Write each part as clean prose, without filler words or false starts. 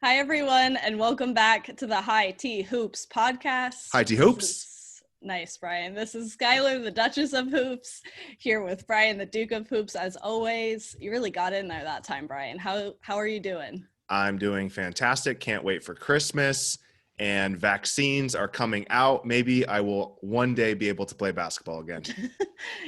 Hi, everyone, and welcome back to the High Tea Hoops podcast. High Tea Hoops. Nice, Brian. This is Skylar, the Duchess of Hoops, here with Brian, the Duke of Hoops, as always. You really got in there that time, Brian. How are you doing? I'm doing fantastic. Can't wait for Christmas. And vaccines are coming out. Maybe I will one day be able to play basketball again.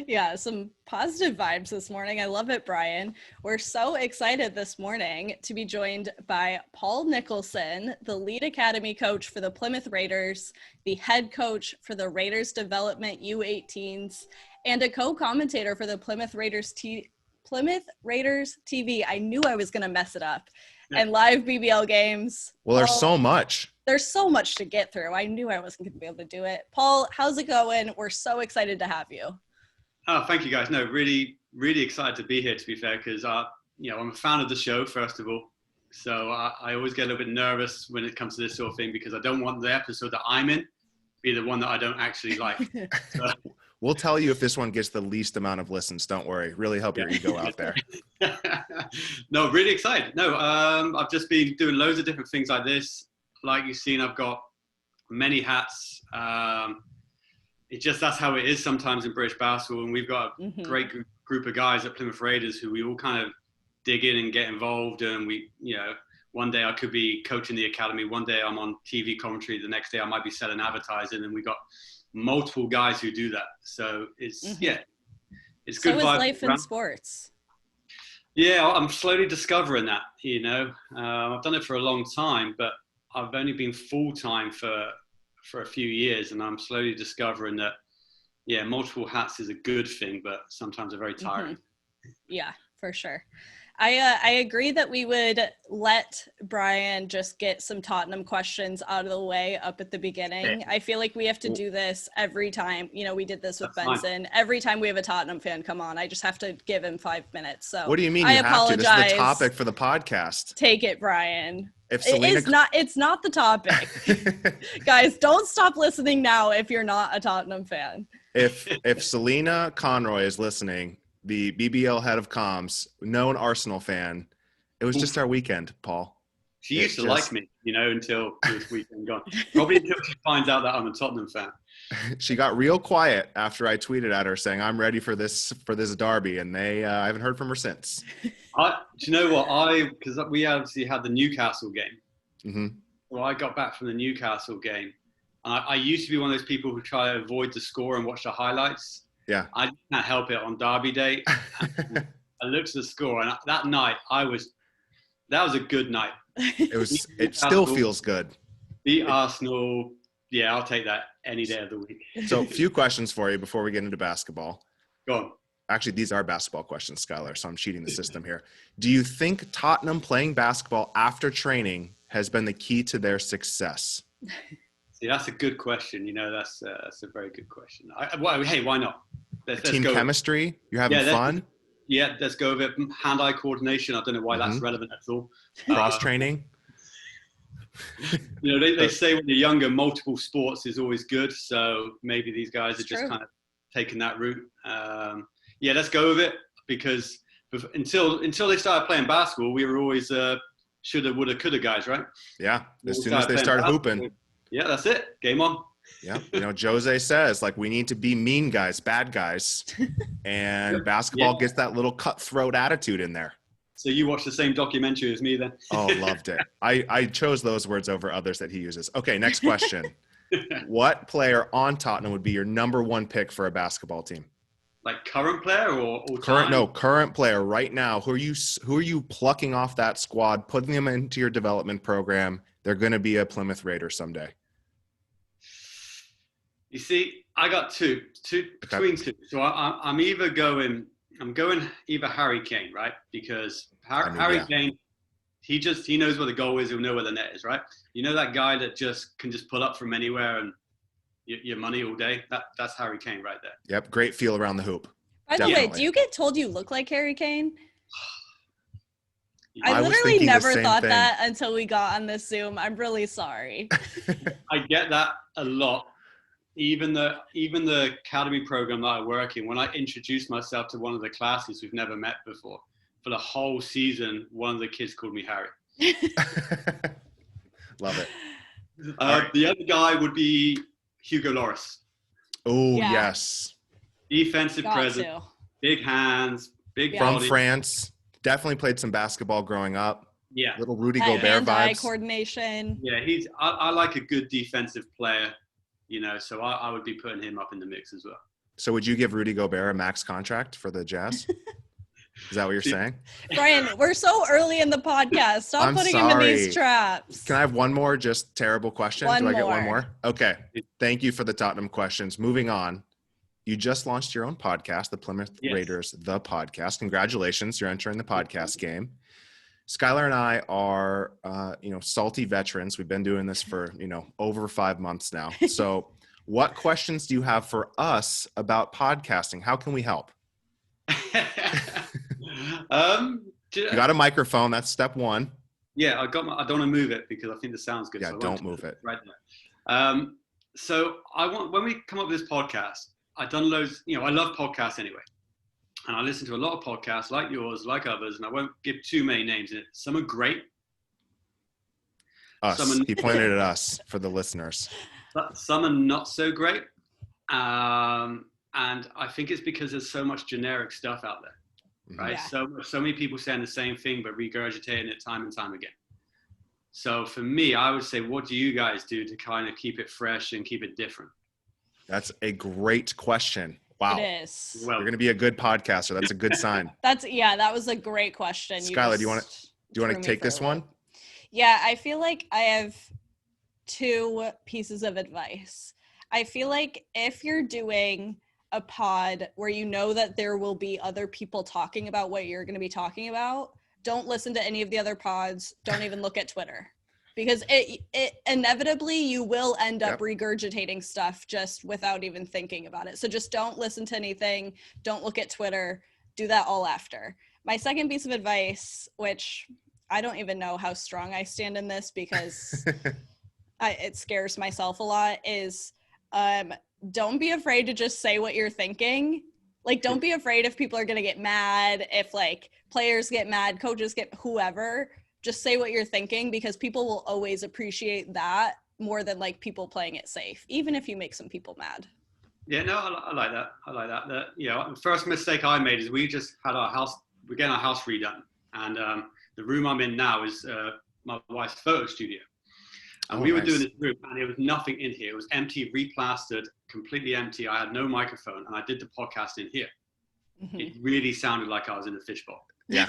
Yeah, some positive vibes this morning. I love it, Brian. We're so excited this morning to be joined by Paul Nicholson, the lead academy coach for the Plymouth Raiders, the head coach for the Raiders Development U18s, and a co-commentator for the Plymouth Raiders TV. I knew I was going to mess it up. Yeah. And live BBL games. Well, there's so much. There's so much to get through. I knew I wasn't going to be able to do it. Paul, how's it going? We're so excited to have you. Oh, thank you, guys. No, really, really excited to be here, to be fair, because, I'm a fan of the show, first of all. So I always get a little bit nervous when it comes to this sort of thing because I don't want the episode that I'm in be the one that I don't actually like. So. We'll tell you if this one gets the least amount of listens. Don't worry. Really help your ego out there. No, really excited. No, I've just been doing loads of different things like this. Like you've seen, I've got many hats. That's how it is sometimes in British basketball. And we've got a great group of guys at Plymouth Raiders who we all kind of dig in and get involved. And one day I could be coaching the academy. One day I'm on TV commentary. The next day I might be selling advertising. And we got multiple guys who do that. So it's good. So is life in sports. Yeah, I'm slowly discovering that, I've done it for a long time, but I've only been full-time for a few years, and I'm slowly discovering that, multiple hats is a good thing, but sometimes they're very tiring. Yeah, for sure. I agree that we would let Brian just get some Tottenham questions out of the way up at the beginning. I feel like we have to do this every time. We did this with Benson. Every time we have a Tottenham fan come on, I just have to give him 5 minutes. So what do you mean I you apologize. Have to? This is the topic for the podcast. Take it, Brian. It's not the topic. Guys, don't stop listening now if you're not a Tottenham fan. If Selena Conroy is listening, the BBL head of comms, known Arsenal fan, it was just our weekend, Paul. She used to like me, until this weekend gone. Probably until she finds out that I'm a Tottenham fan. She got real quiet after I tweeted at her saying, I'm ready for this derby, and I haven't heard from her since. Do you know what? Because we obviously had the Newcastle game. Mm-hmm. Well, I got back from the Newcastle game. I used to be one of those people who try to avoid the score and watch the highlights. Yeah, I can't help it on Derby Day. I looked at the score, and that night that was a good night. It still feels good. Beat Arsenal. Yeah, I'll take that any day of the week. So a few questions for you before we get into basketball. Go on. Actually, these are basketball questions, Skylar, so I'm cheating the system here. Do you think Tottenham playing basketball after training has been the key to their success? See, that's a good question. That's a very good question. Hey, why not? Let's team go chemistry? You're having fun? Yeah, let's go with it. Hand-eye coordination. I don't know why that's relevant at all. Cross-training? They say when you're younger, multiple sports is always good. So maybe these guys are just kind of taking that route. Let's go with it because until they started playing basketball, we were always shoulda, woulda, coulda guys, right? Yeah, as soon as they started hooping. Yeah, that's it. Game on. Yeah, Jose says, we need to be mean guys, bad guys. And basketball gets that little cutthroat attitude in there. So you watched the same documentary as me then? Oh, loved it. I chose those words over others that he uses. Okay, next question. What player on Tottenham would be your number one pick for a basketball team? Like current player or current player right now. Who are you plucking off that squad, putting them into your development program? They're going to be a Plymouth Raider someday. You see, I got two between two. So I'm going either Harry Kane, right? Because Harry Kane, he knows where the goal is. He'll know where the net is, right? That guy that can pull up from anywhere and your money all day. That's Harry Kane right there. Yep, great feel around the hoop. By the way, do you get told you look like Harry Kane? I literally never thought that until we got on this Zoom. I'm really sorry. I get that a lot. Even the academy program that I work in, when I introduced myself to one of the classes we've never met before, for the whole season, one of the kids called me Harry. The other guy would be Hugo Lloris. Oh, yes. Defensive presence, big hands, big body. From France. Definitely played some basketball growing up. Yeah. Little Rudy Gobert vibes. Hand-eye coordination. Yeah, I like a good defensive player, so I would be putting him up in the mix as well. So would you give Rudy Gobert a max contract for the Jazz? Is that what you're saying? Brian, we're so early in the podcast. Stop putting him in these traps. Can I have one more just terrible question? I get one more? Okay. Thank you for the Tottenham questions. Moving on. You just launched your own podcast, the Plymouth Raiders, the podcast. Congratulations. You're entering the podcast game. Skylar and I are, salty veterans. We've been doing this for, over 5 months now. So what questions do you have for us about podcasting? How can we help? You got a microphone. That's step one. Yeah, I don't want to move it because I think the sound's good. Yeah, so don't move it. Right there. So when we come up with this podcast, I've done loads, I love podcasts anyway. And I listen to a lot of podcasts like yours, like others, and I won't give too many names in it. Some are great. Us. He pointed at us for the listeners. Some are not so great. And I think it's because there's so much generic stuff out there, right? Yeah. So many people saying the same thing, but regurgitating it time and time again. So for me, I would say, what do you guys do to kind of keep it fresh and keep it different? That's a great question. Wow. It is. Well, you're going to be a good podcaster. That's a good sign. That was a great question. Skylar, do you want to take this one? Yeah, I feel like I have 2 pieces of advice. I feel like if you're doing a pod where you know that there will be other people talking about what you're going to be talking about, don't listen to any of the other pods. Don't even look at Twitter. Because it inevitably you will end up regurgitating stuff just without even thinking about it. So just don't listen to anything. Don't look at Twitter. Do that all after. My second piece of advice, which I don't even know how strong I stand in this because it scares myself a lot, is don't be afraid to just say what you're thinking. Like, don't be afraid if people are going to get mad, if like players get mad, coaches get whoever. Just say what you're thinking because people will always appreciate that more than like people playing it safe, even if you make some people mad. Yeah, no, I like that. The first mistake I made is we just had we're getting our house redone. And the room I'm in now is my wife's photo studio. And we were doing this room and there was nothing in here. It was empty, replastered, completely empty. I had no microphone and I did the podcast in here. Mm-hmm. It really sounded like I was in a fishbowl. Yeah.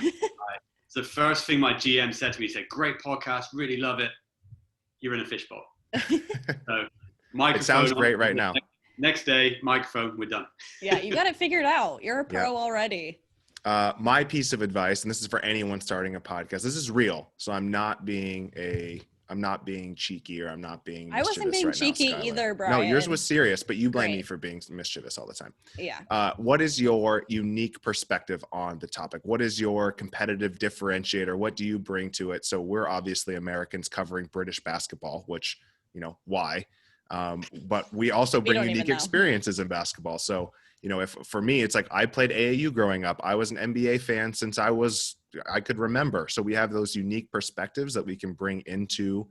So the first thing my GM said to me, he said, "Great podcast, really love it. You're in a fishbowl." So microphone. It sounds great right now. Next day, microphone, we're done. Yeah, you got it figured out. You're a pro already. My piece of advice, and this is for anyone starting a podcast, this is real. So I'm not being cheeky or I'm not being mischievous. I wasn't being right cheeky now, either, Brian. No, yours was serious, but you blame me for being mischievous all the time. Yeah. What is your unique perspective on the topic? What is your competitive differentiator? What do you bring to it? So we're obviously Americans covering British basketball, which, why? But we also bring unique experiences in basketball. So, if for me, it's like I played AAU growing up. I was an NBA fan since I could remember. So we have those unique perspectives that we can bring into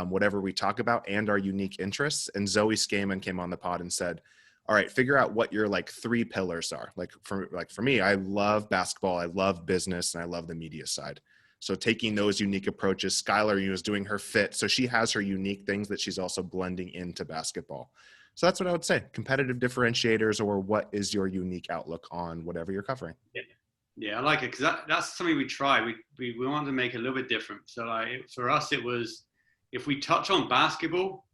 whatever we talk about and our unique interests. And Zoe Skaman came on the pod and said, all right, figure out what your 3 pillars are. For me, I love basketball. I love business and I love the media side. So taking those unique approaches, Skylar is doing her fit. So she has her unique things that she's also blending into basketball. So that's what I would say. Competitive differentiators, or what is your unique outlook on whatever you're covering? Yeah, I like it because that's something we try. We wanted to make it a little bit different. So for us, it was, if we touch on basketball,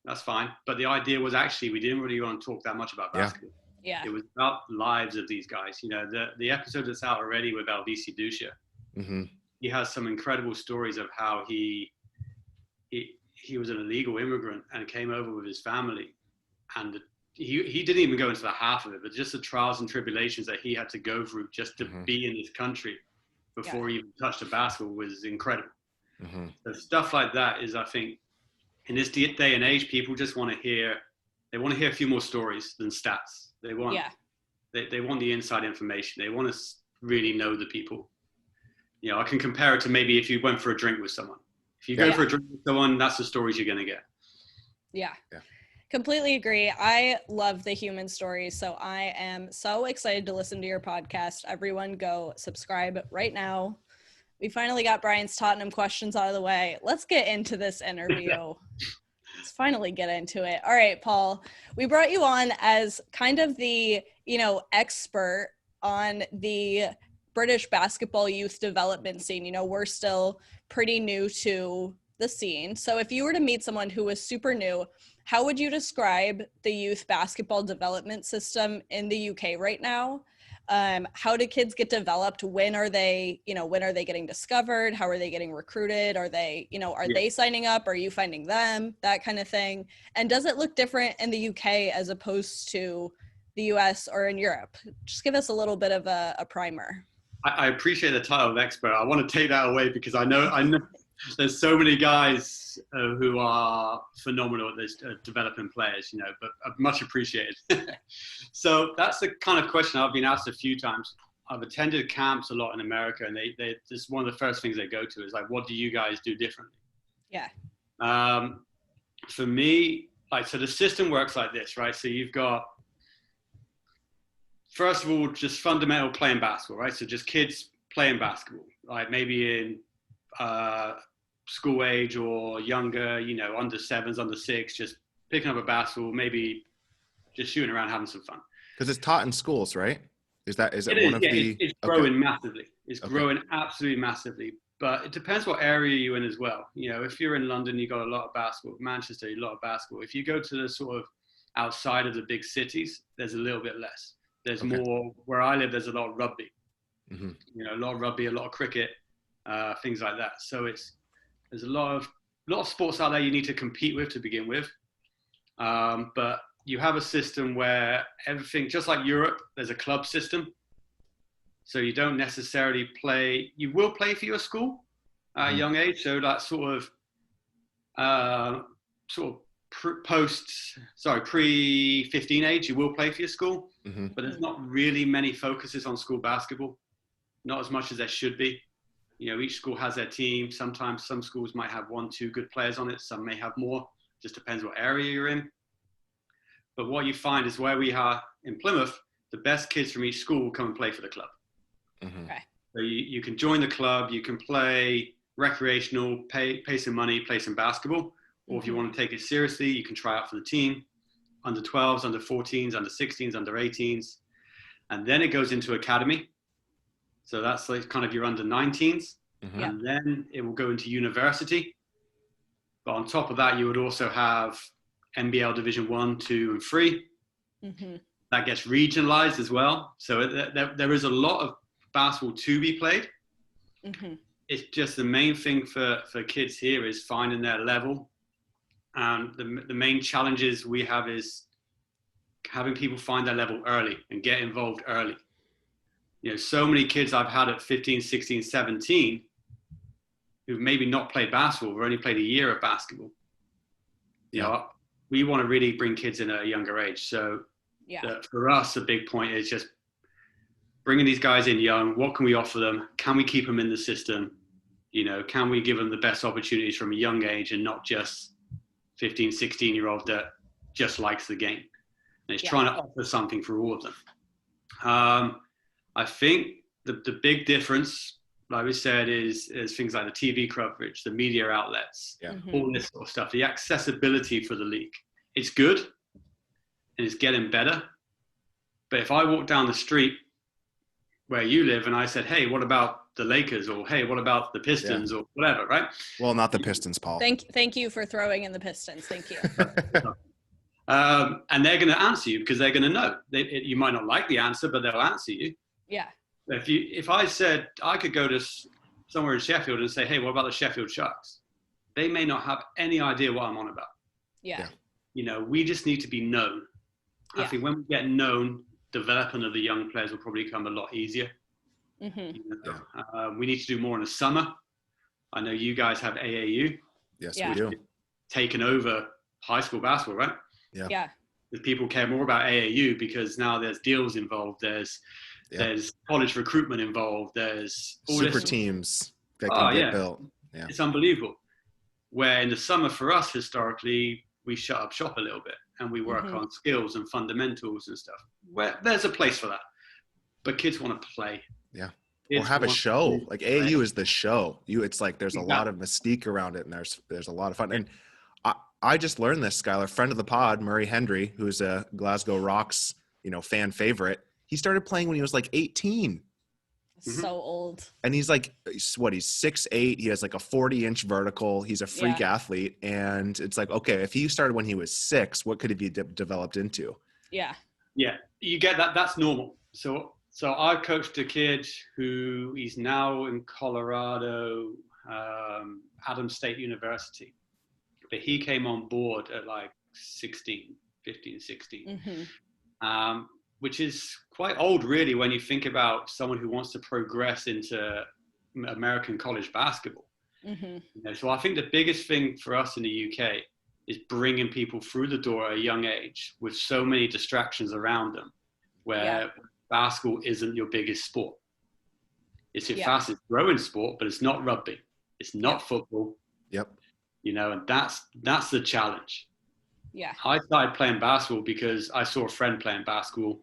that's fine. But the idea was actually we didn't really want to talk that much about basketball. Yeah. It was about lives of these guys. The episode that's out already with Alvisi Dusha, mm-hmm. He has some incredible stories of how he was an illegal immigrant and came over with his family. And he didn't even go into the half of it, but just the trials and tribulations that he had to go through just to mm-hmm. be in this country before he even touched a basketball was incredible. Mm-hmm. So stuff like that is, I think, in this day and age, people just want to hear a few more stories than stats. They want the inside information. They want to really know the people. I can compare it to maybe if you went for a drink with someone. If you go for a drink with someone, that's the stories you're going to get. Yeah. Yeah. Completely agree. I love the human stories. So I am so excited to listen to your podcast. Everyone go subscribe right now. We finally got Brian's Tottenham questions out of the way. Let's get into this interview. Let's finally get into it. All right, Paul, we brought you on as kind of the, expert on the British basketball youth development scene. We're still pretty new to the scene. So if you were to meet someone who was super new, how would you describe the youth basketball development system in the UK right now? How do kids get developed? When are they getting discovered? How are they getting recruited? Are they signing up? Are you finding them? That kind of thing. And does it look different in the UK as opposed to the US or in Europe? Just give us a little bit of a primer. I appreciate the title of expert. I want to take that away because I know there's so many guys who are phenomenal at this, developing players, but much appreciated. So that's the kind of question I've been asked a few times. I've attended camps a lot in America, and this is one of the first things they go to is like, what do you guys do differently? Yeah. For me, so the system works like this, right? So you've got, first of all, just fundamental playing basketball, right? So just kids playing basketball, like maybe in school age or younger, under 7s, under 6, just picking up a basketball, maybe just shooting around, having some fun. Because it's taught in schools, right? Is it one of the? It's growing massively. It's growing absolutely massively. But it depends what area you're in as well. If you're in London, you got a lot of basketball. Manchester, a lot of basketball. If you go to the sort of outside of the big cities, there's a little bit less. There's more. Where I live, there's a lot of rugby. Mm-hmm. A lot of rugby, a lot of cricket, things like that. So there's a lot of sports out there you need to compete with to begin with. But you have a system where everything, just like Europe, there's a club system. So you don't necessarily play. You will play for your school at a young age. So that pre-15 age, you will play for your school. Mm-hmm. But there's not really many focuses on school basketball. Not as much as there should be. Each school has their team. Sometimes some schools might have 1, 2 good players on it. Some may have more. Just depends what area you're in. But what you find is where we are in Plymouth, the best kids from each school will come and play for the club. Mm-hmm. Okay. So you can join the club. You can play recreational, pay some money, play some basketball. Or if you want to take it seriously, you can try out for the team. Under 12s, under 14s, under 16s, under 18s. And then it goes into academy. So that's like kind of your under 19s. Mm-hmm. And then it will go into university. But on top of that, you would also have NBL Division 1, 2, and 3. Mm-hmm. That gets regionalized as well. So there is a lot of basketball to be played. Mm-hmm. It's just the main thing for kids here is finding their level. And the main challenges we have is having people find their level early and get involved early. So many kids I've had at 15, 16, 17 who've maybe not played basketball or only played a year of basketball. We want to really bring kids in at a younger age. So for us, a big point is just bringing these guys in young. What can we offer them? Can we keep them in the system? Can we give them the best opportunities from a young age and not just 15, 16-year-old that just likes the game and is trying to offer something for all of them. I think the big difference, like we said, is things like the TV coverage, the media outlets, all this sort of stuff, the accessibility for the league. It's good and it's getting better. But if I walk down the street where you live and I said, hey, what about the Lakers? Or hey, what about the Pistons or whatever, right? Well, not the Pistons, Paul. Thank you for throwing in the Pistons. Thank you. And they're going to answer you because they're going to know. You might not like the answer, but they'll answer you. Yeah. If I said I could go to somewhere in Sheffield and say, hey, what about the Sheffield Sharks? They may not have any idea what I'm on about. Yeah. We just need to be known. I think when we get known, development of the young players will probably come a lot easier. Mm-hmm. We need to do more in the summer. I know you guys have AAU. Yes, we do. Taken over high school basketball, right? Yeah. People care more about AAU because now there's deals involved. There's college recruitment involved. There's all super teams that can get built. Yeah. It's unbelievable. Where in the summer for us, historically, we shut up shop a little bit and we work on skills and fundamentals and stuff. Where there's a place for that, but kids want to play. Yeah. Kids or have a show. Like AAU is the show. It's like there's a lot of mystique around it, and there's a lot of fun. And I just learned this, Skylar, friend of the pod, Murray Hendry, who's a Glasgow Rocks, fan favorite. He started playing when he was like 18. So old. And he's like, he's 6'8". He has like a 40-inch vertical. He's a freak athlete. And it's like, okay, if he started when he was 6, what could he be developed into? Yeah. Yeah, you get that. That's normal. So I coached a kid who he's now in Colorado, Adams State University. But he came on board at like 15, 16. Which is quite old, really, when you think about someone who wants to progress into American college basketball. So I think the biggest thing for us in the UK is bringing people through the door at a young age with so many distractions around them, where basketball isn't your biggest sport. It's your fastest growing sport, but it's not rugby. It's not football. And that's the challenge. Yeah. I started playing basketball because I saw a friend playing basketball,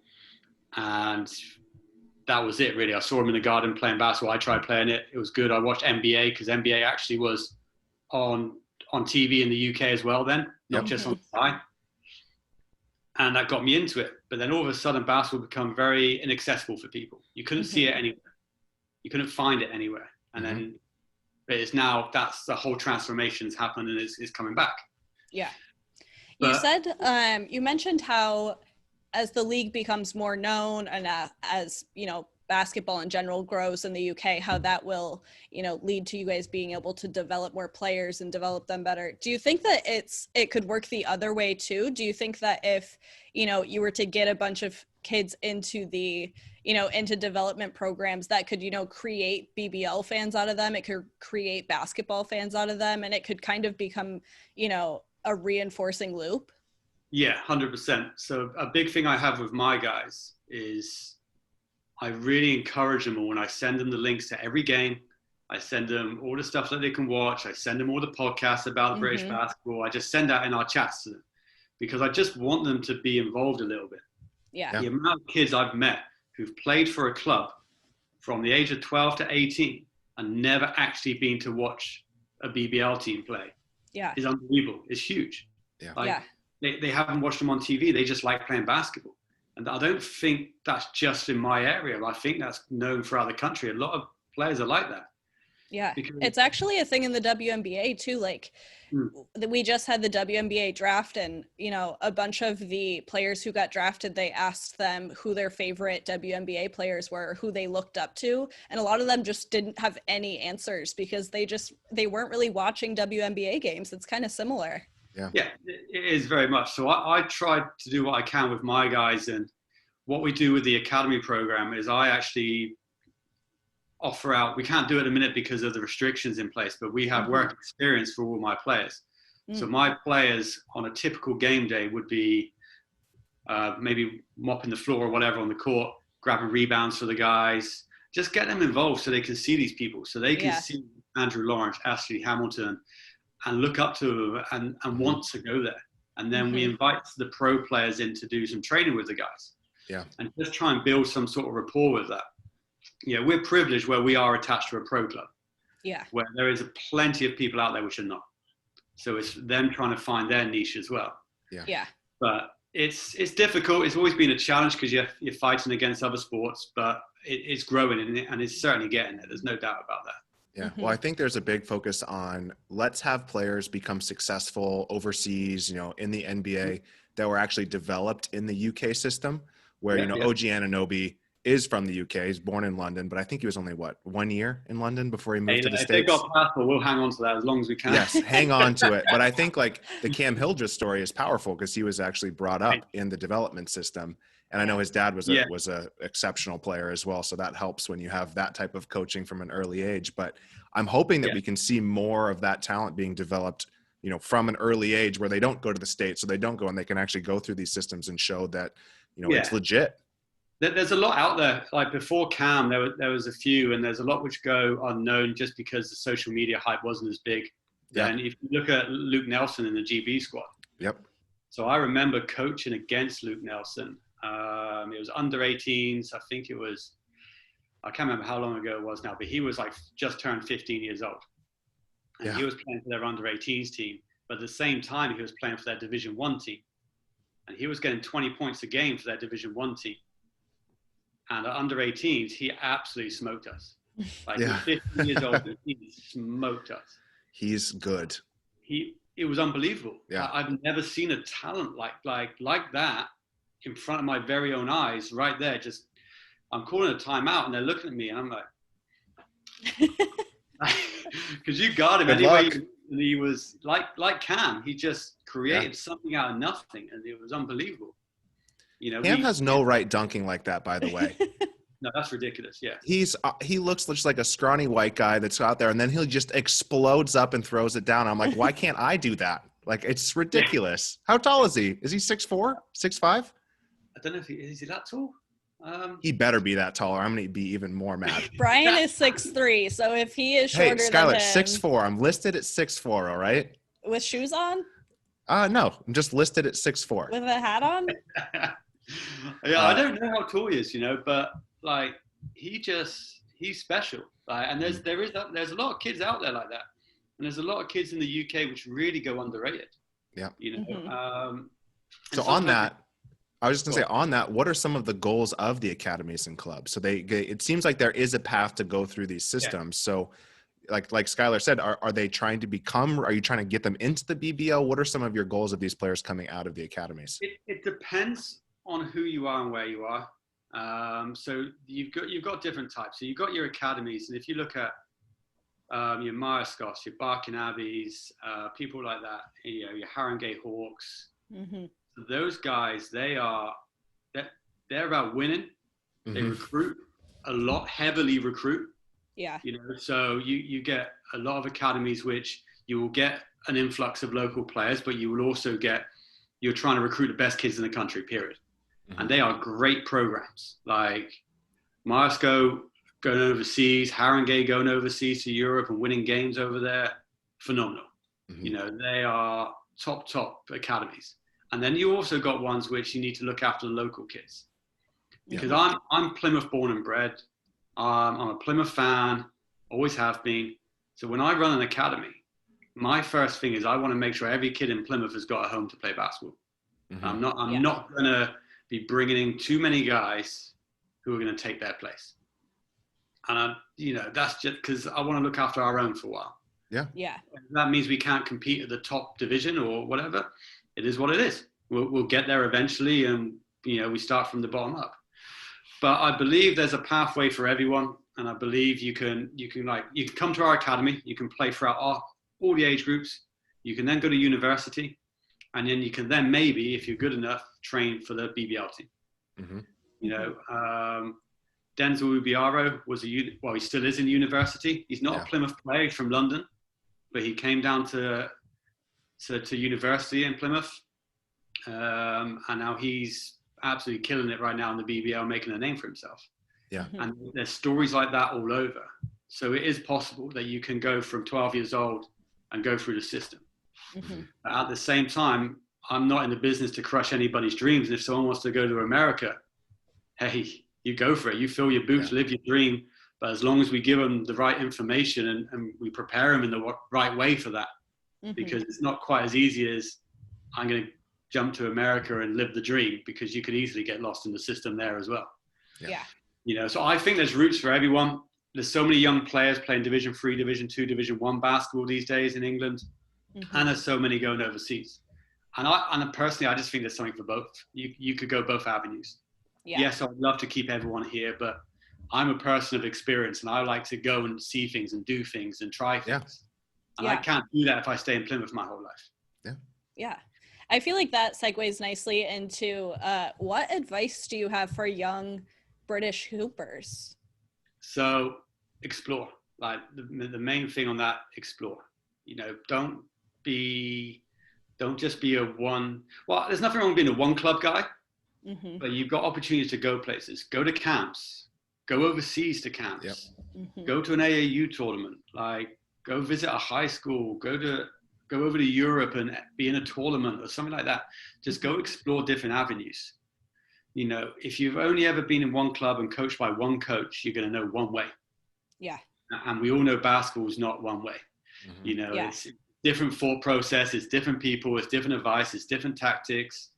and that was it, really. I saw him in the garden playing basketball. I tried playing it. It was good. I watched NBA because NBA actually was on TV in the UK as well then, not just on Sky. And that got me into it. But then all of a sudden, basketball became very inaccessible for people. You couldn't see it anywhere. You couldn't find it anywhere. And then it's now, that's the whole transformation's happened, and it's coming back. Yeah. You said, you mentioned how as the league becomes more known and as, basketball in general grows in the UK, how that will, lead to you guys being able to develop more players and develop them better. Do you think that it could work the other way too? Do you think that if, you were to get a bunch of kids into the, into development programs that could, create BBL fans out of them, it could create basketball fans out of them, and it could kind of become, a reinforcing loop? Yeah, 100%. So a big thing I have with my guys is I really encourage them when I send them the links to every game. I send them all the stuff that they can watch. I send them all the podcasts about the British basketball. I just send that in our chats to them because I just want them to be involved a little bit. Yeah. The amount of kids I've met who've played for a club from the age of 12 to 18 and never actually been to watch a BBL team play is unbelievable. It's huge. They haven't watched them on TV. They just like playing basketball. And I don't think that's just in my area. I think that's known throughout the country. A lot of players are like that. Yeah. It's actually a thing in the WNBA too. Like we just had the WNBA draft, and, a bunch of the players who got drafted, they asked them who their favorite WNBA players were, who they looked up to. And a lot of them just didn't have any answers because they weren't really watching WNBA games. It's kind of similar. Yeah, it is very much. So I tried to do what I can with my guys, and what we do with the academy program is I actually offer out, we can't do it at the minute because of the restrictions in place, but we have work experience for all my players. So my players on a typical game day would be maybe mopping the floor or whatever on the court, grabbing rebounds for the guys, just get them involved so they can see these people, so they can see Andrew Lawrence, Ashley Hamilton, and look up to them and want to go there. And then we invite the pro players in to do some training with the guys. Yeah. And just try and build some sort of rapport with that. We're privileged where we are attached to a pro club. Yeah. Where there is plenty of people out there which are not. So it's them trying to find their niche as well. Yeah. Yeah. But it's difficult. It's always been a challenge because you're fighting against other sports, but it's growing and it's certainly getting there. There's no doubt about that. Yeah. Well, I think there's a big focus on let's have players become successful overseas, in the NBA that were actually developed in the UK system where, OG Anunoby is from the UK. He's born in London, but I think he was only 1 year in London before he moved to the States. If they've got passport, we'll hang on to that as long as we can. Yes, hang on to it. But I think like the Cam Hildreth story is powerful because he was actually brought up in the development system. And I know his dad was a exceptional player as well. So that helps when you have that type of coaching from an early age. But I'm hoping that we can see more of that talent being developed, from an early age where they don't go to the States. So they don't go and they can actually go through these systems and show that, it's legit. There's a lot out there. Like before Cam, there was a few, and there's a lot which go unknown just because the social media hype wasn't as big. Yeah. And if you look at Luke Nelson in the GB squad, Yep. So I remember coaching against Luke Nelson. It was under 18s. I think it was, I can't remember how long ago it was now, but he was like just turned 15 years old. And he was playing for their under 18s team. But at the same time, he was playing for their Division 1 team. And he was getting 20 points a game for their Division 1 team. And at under 18s, he absolutely smoked us. Like, he was 15 years old, and he smoked us. He's good. It was unbelievable. Yeah. I've never seen a talent like that in front of my very own eyes right there. Just, I'm calling a timeout, and they're looking at me, and I'm like, because you got him Good anyway. luck. And he was like Cam. He just created something out of nothing, and it was unbelievable. You know, Cam has no right dunking like that, by the way. No, that's ridiculous. Yeah. He looks just like a scrawny white guy that's out there, and then he just explodes up and throws it down. I'm like, why can't I do that? Like, it's ridiculous. How tall is he? Is he 6'4", 6'5"? I don't know if is he that tall? He better be that taller. I'm going to be even more mad. Brian is 6'3", so if he is shorter Hey, Skylar, than him, 6'4". I'm listed at 6'4", all right? with shoes on, No, I'm just listed at 6'4". with a hat on. Yeah, I don't know how tall he is, but like he's special. Like, and there's a lot of kids out there like that, and there's a lot of kids in the UK which really go underrated. Yeah. So on that, I was just gonna say, on that, what are some of the goals of the academies and clubs? So it seems like there is a path to go through these systems. Yeah. So like Skylar said, are they trying to are you trying to get them into the BBL? What are some of your goals of these players coming out of the academies? It depends on who you are and where you are. So you've got different types. So you've got your academies, and if you look at your Myerscough, your Barking Abbeys, people like that, your Haringey Hawks, those guys, they're about winning. They recruit a lot, heavily recruit. Yeah. So you get a lot of academies which you will get an influx of local players, but you will also you're trying to recruit the best kids in the country, period. And they are great programs. Like Myerscough going overseas, Haringey going overseas to Europe and winning games over there, phenomenal. They are top academies. And then you also got ones which you need to look after the local kids. Because I'm Plymouth born and bred. I'm a Plymouth fan, always have been. So when I run an academy, my first thing is I want to make sure every kid in Plymouth has got a home to play basketball. I'm not going to be bringing in too many guys who are going to take their place. And that's just because I want to look after our own for a while. Yeah. If that means we can't compete at the top division or whatever, it is what it is. We'll get there eventually, and we start from the bottom up. But I believe there's a pathway for everyone, and I believe you can come to our academy, you can play throughout all the age groups. You can then go to university, and then you can maybe, if you're good enough, train for the BBL team. Denzel Ubiaro he still is in university. He's not a Plymouth player, he's from London, but he came down to university in Plymouth, and now he's absolutely killing it right now in the BBL, making a name for himself. Yeah. And there's stories like that all over. So it is possible that you can go from 12 years old and go through the system. But at the same time, I'm not in the business to crush anybody's dreams. And if someone wants to go to America, hey, you go for it. You fill your boots, live your dream. But as long as we give them the right information and we prepare them in the right way for that, because it's not quite as easy as I'm going to jump to America and live the dream, because you could easily get lost in the system there as well. Yeah. So I think there's routes for everyone. There's so many young players playing Division 3, Division 2, Division 1 basketball these days in England. And there's so many going overseas. And personally, I just think there's something for both. You could go both avenues. Yeah. Yes, I'd love to keep everyone here, but I'm a person of experience, and I like to go and see things and do things and try things. And I can't do that if I stay in Plymouth my whole life. Yeah. I feel like that segues nicely into what advice do you have for young British hoopers? So explore. Like the main thing on that, explore. Don't just be there's nothing wrong with being a one club guy, but you've got opportunities to go places, go to camps, go overseas to camps, go to an AAU tournament, like go visit a high school, go to go over to Europe and be in a tournament or something like that. Just go explore different avenues. You know, if you've only ever been in one club and coached by one coach, you're going to know one way. Yeah. And we all know basketball is not one way. Mm-hmm. You know, it's different thought process, it's different people, it's different advice, it's different tactics.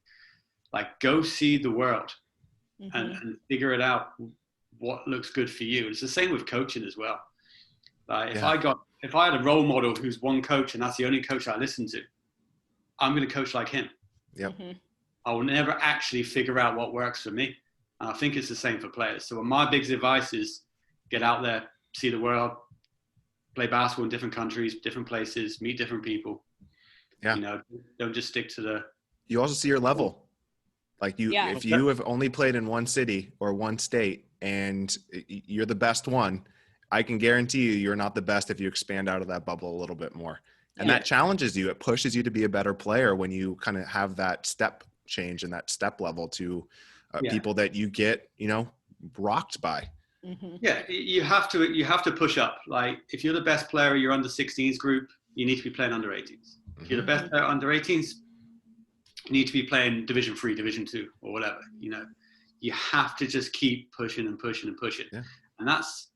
Like, go see the world and figure it out what looks good for you. It's the same with coaching as well. Like, if I had a role model who's one coach and that's the only coach I listen to, I'm going to coach like him. Yep. I will never actually figure out what works for me. And I think it's the same for players. So my biggest advice is get out there, see the world, play basketball in different countries, different places, meet different people. Yeah. You know, don't just stick to the. You also see your level. Like if you have only played in one city or one state and you're the best one, I can guarantee you're not the best if you expand out of that bubble a little bit more. And that challenges you. It pushes you to be a better player when you kind of have that step change and that step level to people that you get, you know, rocked by. Yeah, you have to push up. Like, if you're the best player in your under 16s group, you need to be playing under 18s. If you're the best player under 18s, you need to be playing Division 3, Division 2, or whatever. You know, you have to just keep pushing and pushing and pushing. Yeah. And that's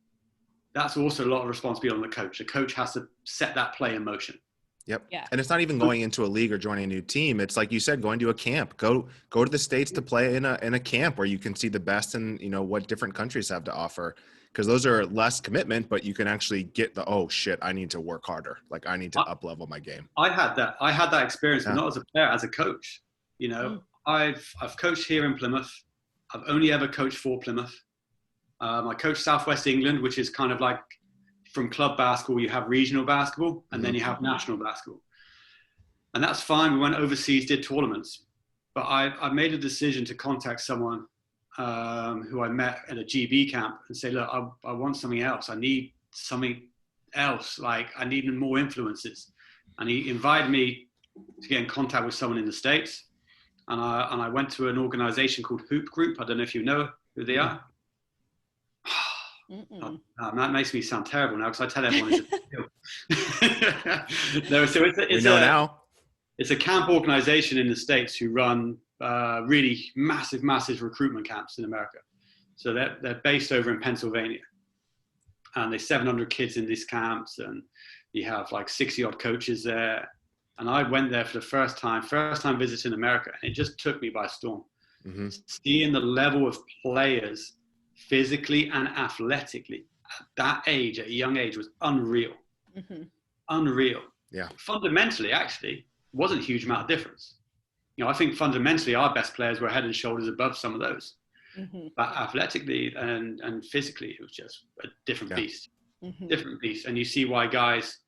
also a lot of responsibility on the coach. The coach has to set that play in motion. Yep. Yeah. And it's not even going into a league or joining a new team. It's like you said, going to a camp. Go to the States to play in a camp where you can see the best in, you know, what different countries have to offer. Because those are less commitment, but you can actually get the, oh shit, I need to work harder. Like, I need to up level my game. I had that experience, but not as a player, as a coach. You know, I've coached here in Plymouth. I've only ever coached for Plymouth. I coached Southwest England, which is kind of like, from club basketball, you have regional basketball, and then you have national basketball. And that's fine. We went overseas, did tournaments. But I made a decision to contact someone who I met at a GB camp and say, look, I want something else. I need something else. Like, I need more influences. And he invited me to get in contact with someone in the States. And I went to an organization called Hoop Group. I don't know if you know who they are. That makes me sound terrible now because I tell everyone it's a camp organization in the States who run really massive recruitment camps in America. So they're based over in Pennsylvania, and there's 700 kids in these camps, and you have like 60 odd coaches there. And I went there for the first time visiting America, and it just took me by storm. Seeing the level of players physically and athletically at that age, at a young age, was unreal. Unreal. Yeah. Fundamentally, actually, wasn't a huge amount of difference. You know, I think fundamentally our best players were head and shoulders above some of those. But athletically and physically, it was just a different beast. Different beast. And you see why guys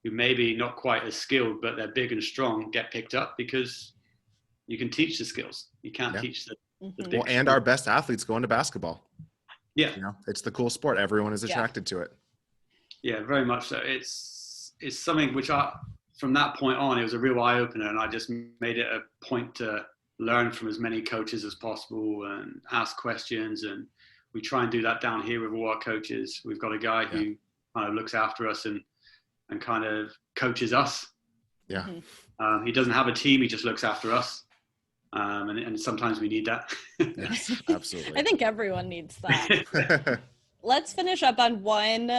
who maybe not quite as skilled, but they're big and strong, get picked up, because you can teach the skills. You can't teach the big well, and our best athletes go into basketball. Yeah. You know, it's the cool sport. Everyone is attracted to it. Yeah, very much so. It's something which from that point on, it was a real eye opener, and I just made it a point to learn from as many coaches as possible and ask questions. And we try and do that down here with all our coaches. We've got a guy who kind of looks after us and kind of coaches us. Yeah. He doesn't have a team. He just looks after us. And sometimes we need that. Yes, absolutely. I think everyone needs that. Let's finish up on one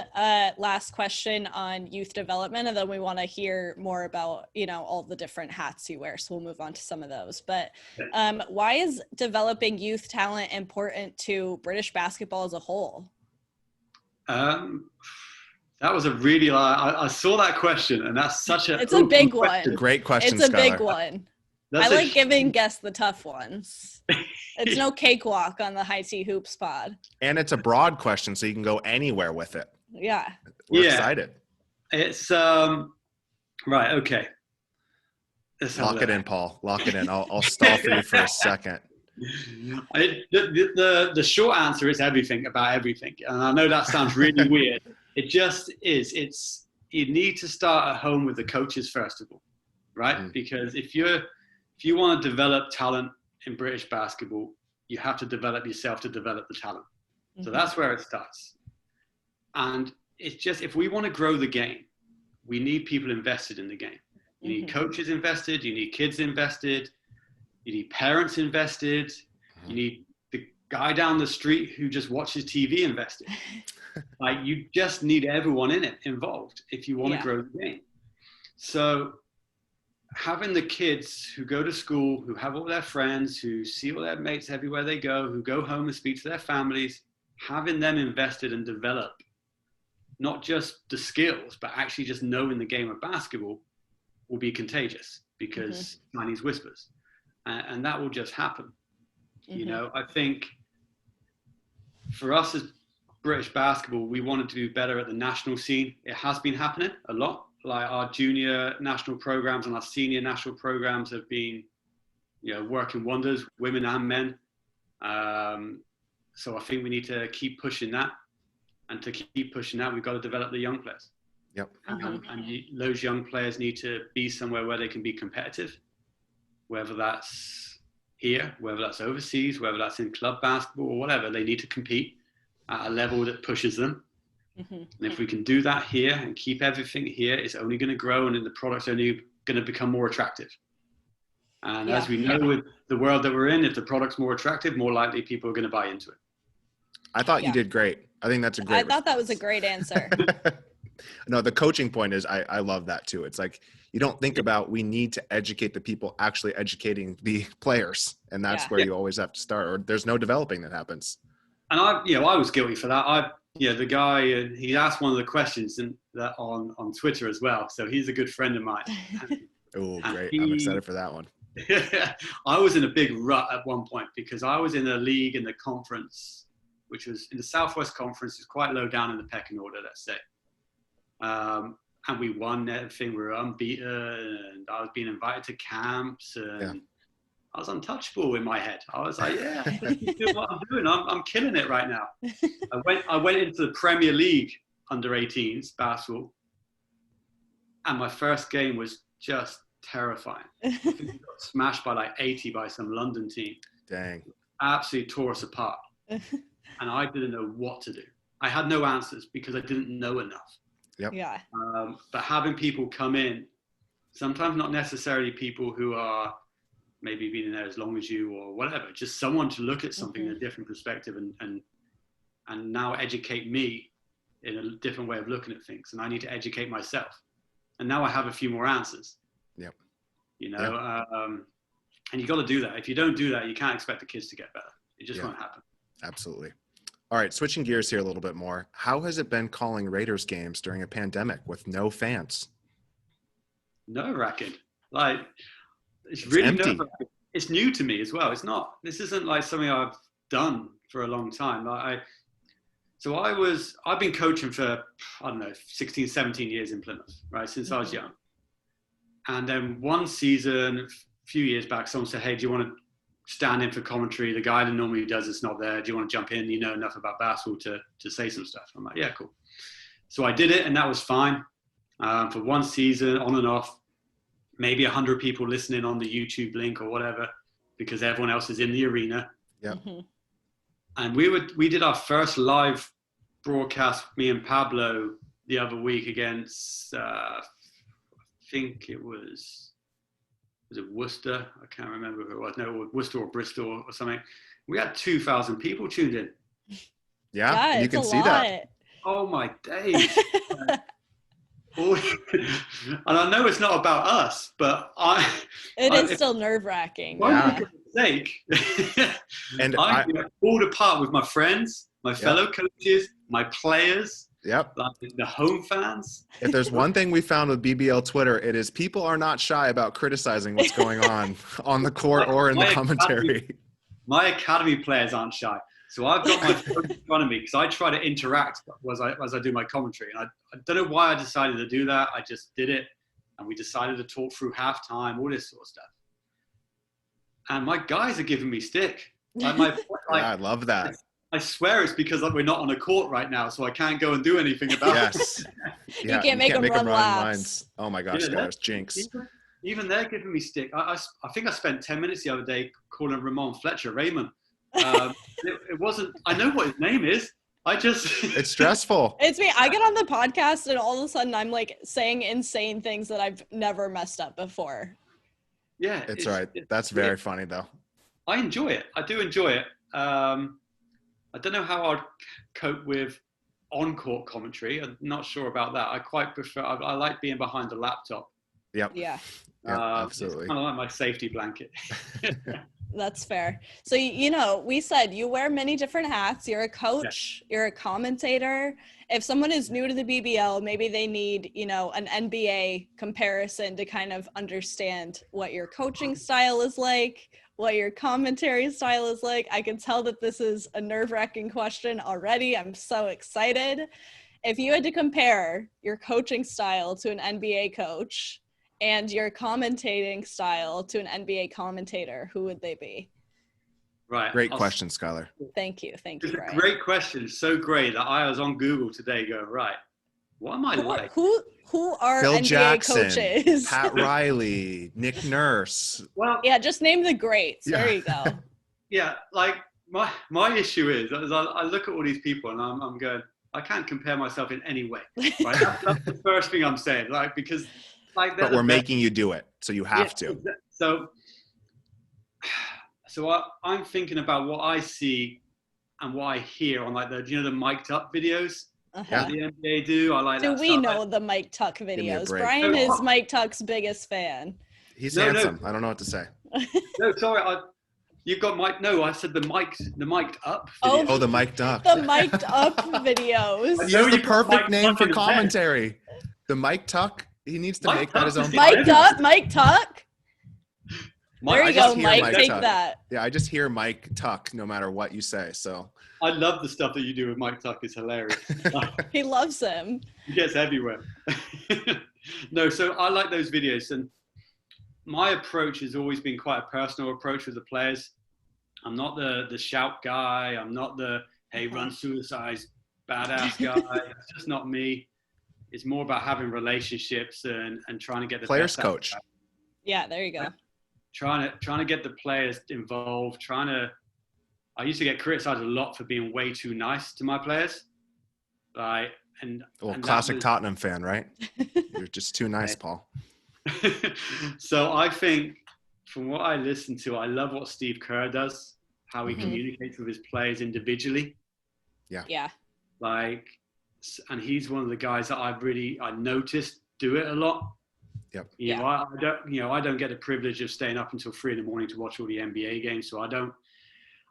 last question on youth development, and then we want to hear more about, you know, all the different hats you wear. So we'll move on to some of those. But why is developing youth talent important to British basketball as a whole? That was a really, I saw that question, and that's such a... It's a big one. Great question, It's a Skylar. big one. I like giving guests the tough ones. It's no cakewalk on the High Tea Hoops pod. And it's a broad question, so you can go anywhere with it. Yeah. We're excited. It's, right, okay. Lock it in, Paul. Lock it in. I'll stall for you for a second. The short answer is everything about everything. And I know that sounds really weird. It just is. You need to start at home with the coaches first of all, right? Because if you want to develop talent in British basketball, you have to develop yourself to develop the talent. So that's where it starts. And it's just, if we want to grow the game, we need people invested in the game. You need coaches invested. You need kids invested. You need parents invested. You need the guy down the street who just watches TV invested. Like, you just need everyone in it involved if you want to grow the game. So having the kids who go to school, who have all their friends, who see all their mates everywhere they go, who go home and speak to their families, having them invested and develop not just the skills, but actually just knowing the game of basketball will be contagious, because Chinese whispers. And that will just happen. You know, I think for us as British basketball, we wanted to do better at the national scene. It has been happening a lot. Like, our junior national programs and our senior national programs have been, you know, working wonders, women and men. So I think we need to keep pushing that. And to keep pushing that, we've got to develop the young players. Yep. Those young players need to be somewhere where they can be competitive, whether that's here, whether that's overseas, whether that's in club basketball or whatever. They need to compete at a level that pushes them. And if we can do that here and keep everything here, it's only going to grow, and then the product's only going to become more attractive. And as we know, with the world that we're in, if the product's more attractive, more likely people are going to buy into it. I thought you did great. I think that's a great thought that was a great answer. No, the coaching point is, I love that too. It's like, you don't think about, we need to educate the people actually educating the players. And that's where you always have to start, or there's no developing that happens. And I was guilty for that. The guy, he asked one of the questions on Twitter as well. So he's a good friend of mine. Oh, great. I'm excited for that one. I was in a big rut at one point, because I was in a league in the conference, which was in the Southwest Conference. It's quite low down in the pecking order, let's say. And we won everything. We were unbeaten, and I was being invited to camps, and I was untouchable in my head. I was like, I keep doing what I'm doing. I'm killing it right now. I went into the Premier League under 18s basketball, and my first game was just terrifying. I think we got smashed by like 80 by some London team. Dang. Absolutely tore us apart. And I didn't know what to do. I had no answers because I didn't know enough. Yep. Yeah. But having people come in, sometimes not necessarily people who are maybe been in there as long as you or whatever, just someone to look at something in a different perspective and now educate me in a different way of looking at things. And I need to educate myself. And now I have a few more answers. Yep. You know, and you got to do that. If you don't do that, you can't expect the kids to get better. It just won't happen. Absolutely. All right, switching gears here a little bit more. How has it been calling Raiders games during a pandemic with no fans? Nerve-wracking. Like, it's really nerve-wracking. It's new to me as well. This isn't like something I've done for a long time. I've been coaching for, 16, 17 years in Plymouth, right? Since I was young. And then one season, a few years back, someone said, hey, do you want to stand in for commentary? The guy that normally does it's not there. Do you want to jump in? You know enough about basketball to say some stuff. I'm like, yeah, cool. So I did it, and that was fine. For one season, on and off, maybe 100 people listening on the YouTube link or whatever, because everyone else is in the arena. Yeah. And we did our first live broadcast, me and Pablo, the other week against, I think it was it Worcester? I can't remember who it was. No, Worcester or Bristol or something. We had 2,000 people tuned in. Yeah, and you can see that. Oh my days. And I know it's not about us, but it is still nerve-wracking. For sake. And I pulled apart with my friends, my fellow coaches, my players. Yep. Like the home fans. If there's one thing we found with BBL Twitter, it is people are not shy about criticizing what's going on the court or in the commentary. My academy players aren't shy. So I've got my phone in front of me because I try to interact as I do my commentary. And I don't know why I decided to do that. I just did it. And we decided to talk through halftime, all this sort of stuff. And my guys are giving me stick. I love that. I swear it's because we're not on a court right now, so I can't go and do anything about it. You can't make them run laps. Oh my gosh, Skylar's jinx. Even they're giving me stick. I think I spent 10 minutes the other day calling Ramon Fletcher Raymond. It wasn't. I know what his name is. It's stressful. It's me. I get on the podcast and all of a sudden I'm like saying insane things that I've never messed up before. Yeah. It's all right. That's very funny though. I enjoy it. I do enjoy it. I don't know how I'd cope with on-court commentary. I'm not sure about that. I quite prefer, I like being behind the laptop. Yep. Yeah. Absolutely. It's kind of like my safety blanket. That's fair. So, we said you wear many different hats. You're a coach, You're a commentator. If someone is new to the BBL, maybe they need, an NBA comparison to kind of understand what your coaching style is like, what your commentary style is like. I can tell that this is a nerve-wracking question already. I'm so excited. If you had to compare your coaching style to an NBA coach and your commentating style to an NBA commentator, who would they be? Right. Great question, Skylar. Thank you. Thank you, It's Brian. a great question. So great that I was on Google today going, right, what am I like? Who are Phil NBA Jackson, coaches? Pat Riley, Nick Nurse. Well, Yeah, just name the greats. Yeah. There you go. yeah, like my issue is I look at all these people and I'm going, I can't compare myself in any way. Right? That's the first thing I'm saying, like, because like, But we're making you do it, so you have to. So I'm thinking about what I see and what I hear on like the mic'd up videos that the NBA do. I like that. Do we know the Mike Tuck videos? Brian is Mike Tuck's biggest fan. He's handsome. I don't know what to say. No, sorry. You've got Mike. No, I said the mic'd up. Video. Oh, the mic'd up. The mic'd up videos. He has the perfect name for commentary. The Mike Tuck. He needs to make that his own. Mike Tuck. There you go, Mike. Take Tuck. that. Yeah, I just hear Mike Tuck no matter what you say. So I love the stuff that you do with Mike Tuck. It's hilarious. He loves him. He gets everywhere. No, so I like those videos, and my approach has always been quite a personal approach with the players. I'm not the shout guy. I'm not the hey run suicide badass guy. That's just not me. It's more about having relationships and trying to get the players coach. Yeah, there you go. Trying to get the players involved. I used to get criticized a lot for being way too nice to my players. Classic Tottenham fan, right? You're just too nice, Paul. So I think from what I listen to, I love what Steve Kerr does, how he communicates with his players individually. Yeah. And he's one of the guys that I noticed do it a lot. Yep. I don't get the privilege of staying up until 3 a.m. to watch all the NBA games, so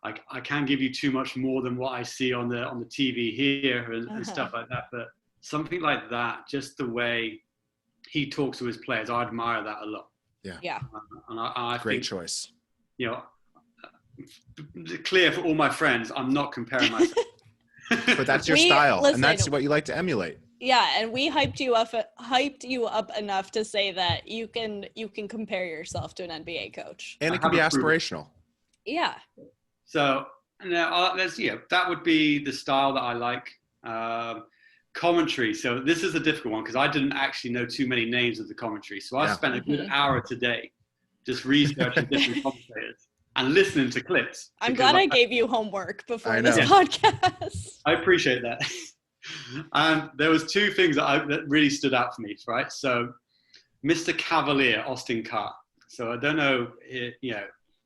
I can't give you too much more than what I see on the TV here and stuff like that. But something like that, just the way he talks to his players, I admire that a lot. Yeah. And I Great think, choice. Clear for all my friends, I'm not comparing myself. But that's your style, and that's what you like to emulate. Yeah, and we hyped you up enough to say that you can compare yourself to an NBA coach. And it can be aspirational. Yeah. So that would be the style that I like. Commentary. So this is a difficult one because I didn't actually know too many names of the commentary. So I spent a good hour today just researching different commentators and listening to clips. I'm glad I gave you homework before this podcast. I appreciate that. And there was two things that really stood out for me, right? So Mr. Cavalier, Austin Carr. So I don't know,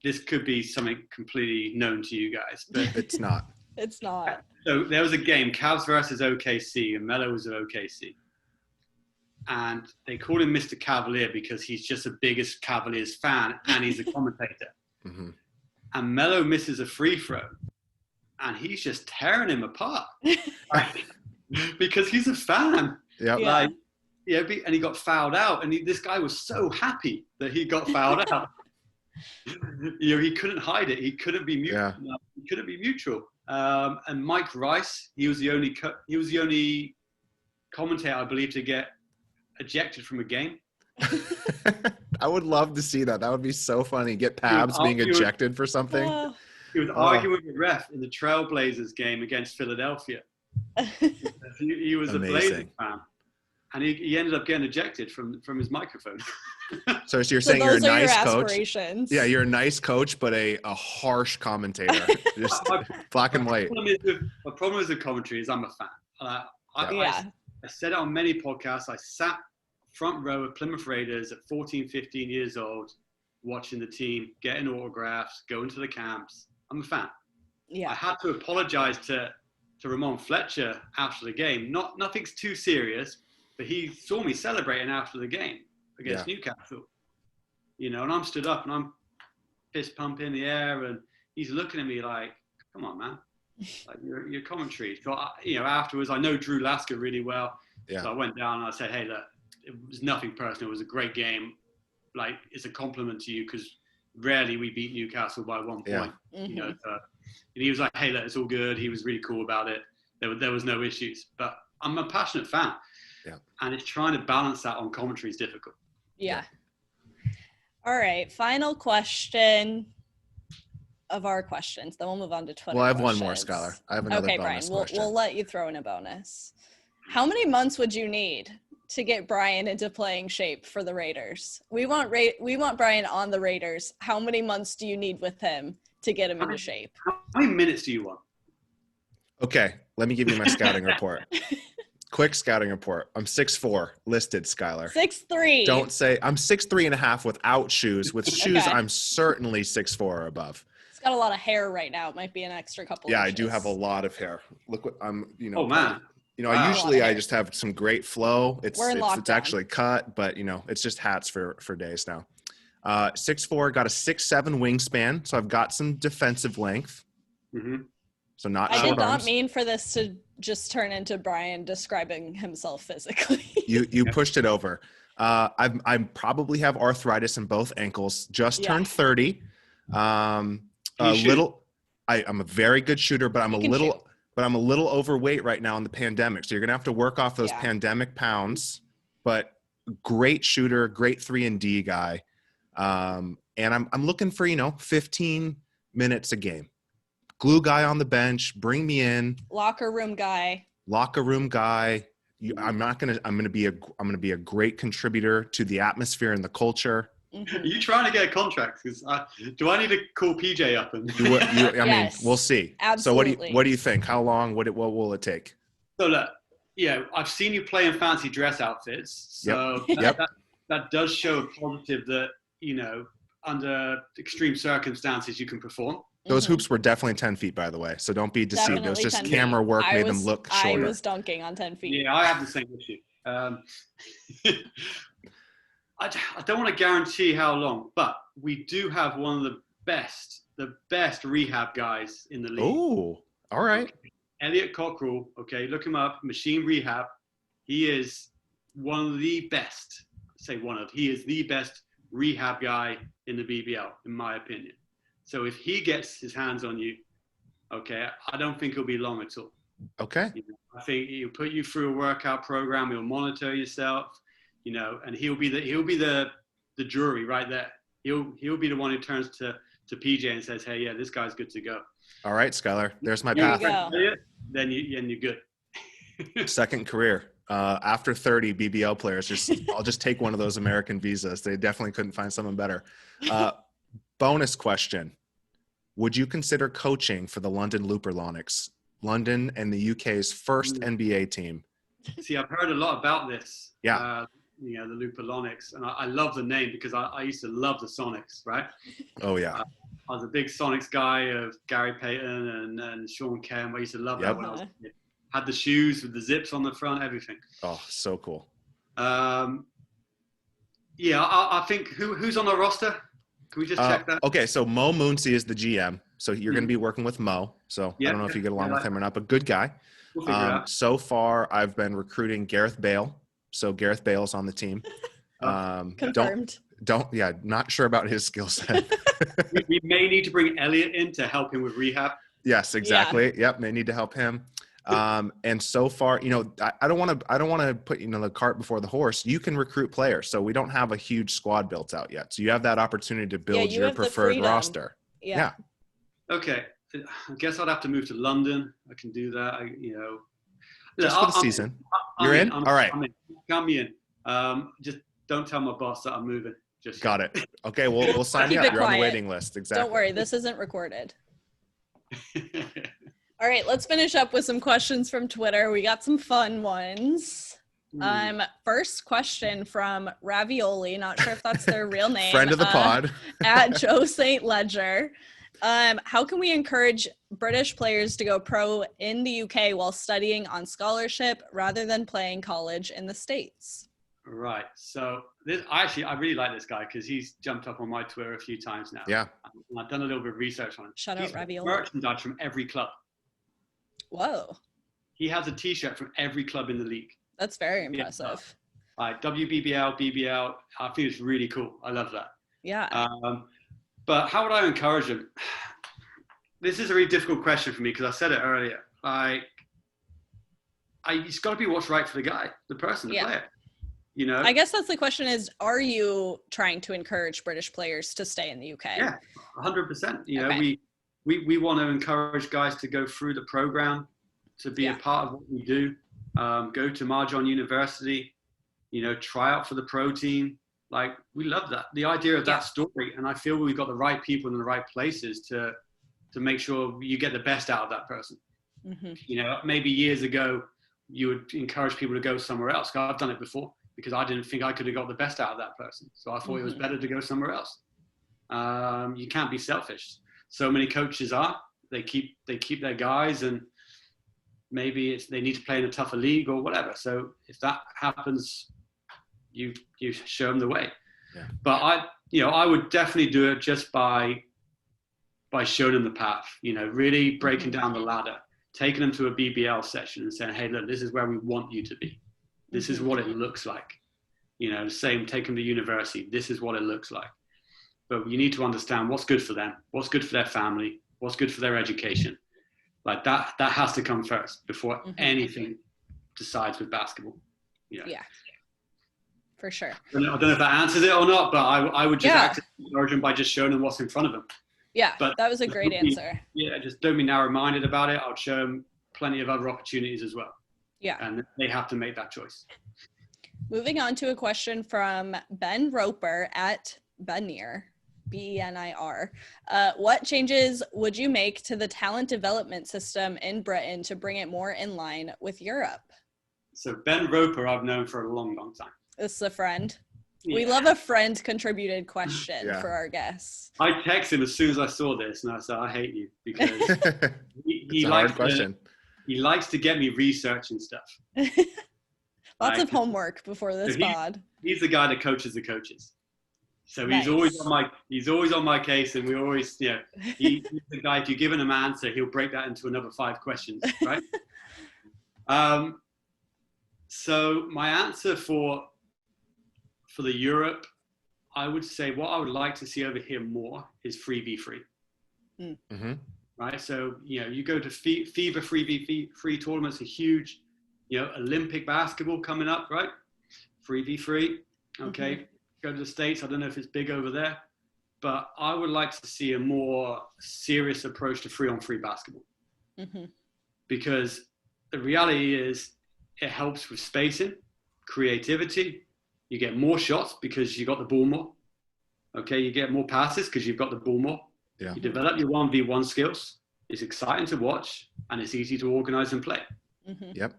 this could be something completely known to you guys, but it's not. It's not. So there was a game, Cavs versus OKC, and Melo was at OKC. And they called him Mr. Cavalier because he's just the biggest Cavaliers fan and he's a commentator. Mm-hmm. And Melo misses a free throw and he's just tearing him apart because he's a fan. Yep. And he got fouled out, and this guy was so happy that he got fouled out. He couldn't hide it. He couldn't be mutual. Yeah. He couldn't be mutual. And Mike Rice, he was the only commentator, I believe, to get ejected from a game. I would love to see that. That would be so funny. Get Pabs being ejected for something. He was arguing with the ref in the Trailblazers game against Philadelphia. He was a Blazers fan. and he ended up getting ejected from his microphone. So you're saying you're a nice coach. Yeah, you're a nice coach, but a harsh commentator. Just black and white. My problem with the commentary is I'm a fan. I said it on many podcasts. I sat front row of Plymouth Raiders at 14, 15 years old, watching the team, getting autographs, going to the camps. I'm a fan. Yeah. I had to apologize to Ramon Fletcher after the game. Nothing's too serious, but he saw me celebrating after the game against Newcastle. You know, and I'm stood up and I'm fist pumping in the air, and he's looking at me like, "Come on, man, like your commentary." So afterwards, I know Drew Lasker really well, so I went down and I said, "Hey, look, it was nothing personal. It was a great game. Like, it's a compliment to you because rarely we beat Newcastle by 1 point." Yeah. You know, and he was like, "Hey, look, it's all good." He was really cool about it. There was no issues. But I'm a passionate fan, and it's trying to balance that on commentary is difficult. Yeah. All right. Final question of our questions. Then we'll move on to Twitter. Well, I have questions. one more, Skylar. I have another bonus question. We'll let you throw in a bonus. How many months would you need to get Brian into playing shape for the Raiders? We want Brian on the Raiders. How many months do you need with him to get him into shape? How many minutes do you want? Okay, let me give you my scouting report. Quick scouting report. I'm 6'4", listed, Skylar. 6'3". Don't say I'm 6'3.5" without shoes. With shoes, I'm certainly 6'4" or above. It's got a lot of hair right now. It might be an extra couple. Yeah, inches. I do have a lot of hair. Look what I'm. Oh man. I just have some great flow. It's actually cut, but it's just hats for days now. 6'4", got a 6'7" wingspan, so I've got some defensive length. Mm-hmm. So not I short did not arms. mean for this to just turn into Brian describing himself physically. You pushed it over. I probably have arthritis in both ankles. Just turned 30. I'm a very good shooter, but I'm a little overweight right now in the pandemic. So you're gonna have to work off those pandemic pounds. But great shooter, great 3-and-D guy. And I'm looking for 15 minutes a game. Glue guy on the bench, bring me in. Locker room guy. I'm gonna be a great contributor to the atmosphere and the culture. Mm-hmm. Are you trying to get a contract? Do I need to call PJ up? And I mean, we'll see. Absolutely. So what do you think? How long? What will it take? So look, I've seen you play in fancy dress outfits. So that does show a positive that under extreme circumstances you can perform. Those hoops were definitely 10 feet, by the way. So don't be deceived. It was just camera work made them look shorter. I was dunking on 10 feet. Yeah, I have the same issue. I don't want to guarantee how long, but we do have one of the best rehab guys in the league. Oh, all right. Elliot Cockrell, okay, look him up, Machine Rehab. He is one of the best, he is the best rehab guy in the BBL, in my opinion. So if he gets his hands on you, okay, I don't think it'll be long at all. Okay. I think he'll put you through a workout program. He'll monitor yourself, and he'll be the jury right there. He'll be the one who turns to PJ and says, "Hey, this guy's good to go." All right, Skylar, there's my path. Then you're good. Second career. After 30 BBL players, I'll just take one of those American visas. They definitely couldn't find someone better. Bonus question. Would you consider coaching for the London Luperlonics, London and the UK's first NBA team? See, I've heard a lot about this. Yeah. The Luperlonics. And I love the name because I used to love the Sonics, right? Oh, yeah. I was a big Sonics guy of Gary Payton and Sean Kemp. I used to love that when I was a kid. Had the shoes with the zips on the front, everything. Oh, so cool. I think who's on the roster? Can we just check that? Okay, so Mo Moonsey is the GM. So you're going to be working with Mo. So I don't know if you get along with him or not, but good guy. We'll figure it out. So far, I've been recruiting Gareth Bale. So Gareth Bale's on the team. Confirmed. Not sure about his skill set. we may need to bring Elliot in to help him with rehab. Yes, exactly. Yeah. Yep, may need to help him. And so far, I don't want to put the cart before the horse. You can recruit players, so we don't have a huge squad built out yet. So you have that opportunity to build your preferred roster. Yeah. Okay, I guess I'd have to move to London. I can do that. Just for the season. You're in? All right. I'm in. Count me in. Just don't tell my boss that I'm moving. Just got it. Okay, we'll sign you up. You're on the waiting list. Exactly. Don't worry, this isn't recorded. All right, let's finish up with some questions from Twitter. We got some fun ones. First question from Ravioli. Not sure if that's their real name. Friend of the pod. At Joe St. Ledger. How can we encourage British players to go pro in the UK while studying on scholarship rather than playing college in the States? Right. So I really like this guy because he's jumped up on my Twitter a few times now. Yeah. And I've done a little bit of research on him. Shout out Ravioli. Merchandise from every club. Whoa. He has a T-shirt from every club in the league. That's very impressive. Like WBBL, BBL. I think it's really cool. I love that. Yeah. But how would I encourage him? This is a really difficult question for me because I said it earlier. It's got to be what's right for the guy, the person, the player. You know, I guess that's the question is, are you trying to encourage British players to stay in the UK? Yeah, 100%. You know, we want to encourage guys to go through the program, to be a part of what we do, go to Marjon University, you know, try out for the pro team. Like, we love that. The idea of that story. And I feel we've got the right people in the right places to make sure you get the best out of that person. Mm-hmm. You know, maybe years ago, you would encourage people to go somewhere else. I've done it before because I didn't think I could have got the best out of that person. So I thought it was better to go somewhere else. You can't be selfish. So many coaches are. They keep their guys, and maybe they need to play in a tougher league or whatever. So if that happens, you show them the way. Yeah. But I would definitely do it just by showing them the path. You know, really breaking down the ladder, taking them to a BBL session and saying, hey, look, this is where we want you to be. This is what it looks like. You know, same, take them to university. This is what it looks like. But you need to understand what's good for them, what's good for their family, what's good for their education. Like that has to come first before anything decides with basketball. You know? Yeah, for sure. I don't know if that answers it or not, but I would just actively encourage them by just showing them what's in front of them. Yeah, but that was a great answer. Yeah, just don't be narrow-minded about it. I'll show them plenty of other opportunities as well. Yeah. And they have to make that choice. Moving on to a question from Ben Roper at Benir, Benir. What changes would you make to the talent development system in Britain to bring it more in line with Europe? So Ben Roper, I've known for a long, long time. This is a friend. Yeah. We love a friend contributed question for our guests. I texted him as soon as I saw this and I said, I hate you because he likes to get me researching stuff. Lots of homework before this pod. He's the guy that coaches the coaches. So he's always on my case, and we always, he's the guy, if you give him an answer, he'll break that into another 5 questions, right? So my answer for the Europe, I would say what I would like to see over here more is 3v3. Mm-hmm. Right? So, you go to FIBA 3v3 tournaments are huge. Olympic basketball coming up, right? 3v3. Okay. Mm-hmm. Go to the States. I don't know if it's big over there, but I would like to see a more serious approach to 3-on-3 basketball. Mm-hmm. Because the reality is it helps with spacing, creativity. You get more shots because you got the ball more. Okay. You get more passes because you've got the ball more. Yeah. You develop your 1v1 skills. It's exciting to watch and it's easy to organize and play. Mm-hmm. Yep.